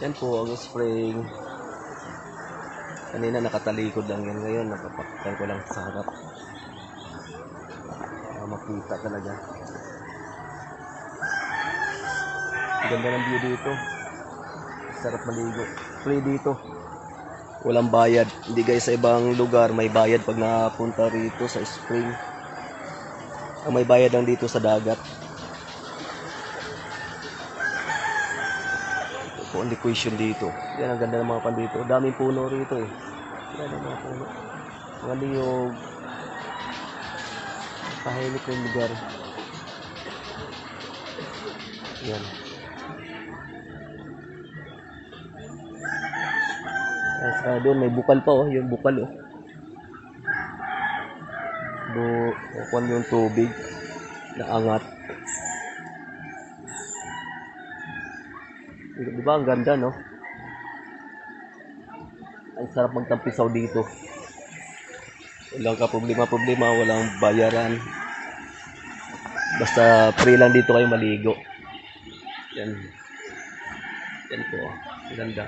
Yan po ang spring. Kanina nakatalikod lang yan. Ngayon napapaktan ko lang sa harap. Makita talaga. Ganda ng view dito. Sarap maligo. Free dito. Walang bayad. Hindi guys, sa ibang lugar may bayad pag napunta rito sa spring. Ang may bayad lang dito sa dagat. Ito po ang liquidation dito. Yan ang ganda ng mga pan dito. Daming puno rito eh. Yan ang mga puno. Mga niyog. Tahimik yung lugar. Yan. Ay, doon may bukal pa oh. Yung bukal oh. Bukal yung tubig. Naangat. Diba ang ganda no? Ang sarap magtampisaw dito. Walang ka problema, walang bayaran. Basta free lang dito kayo maligo. Yan. Yan po. Ganda.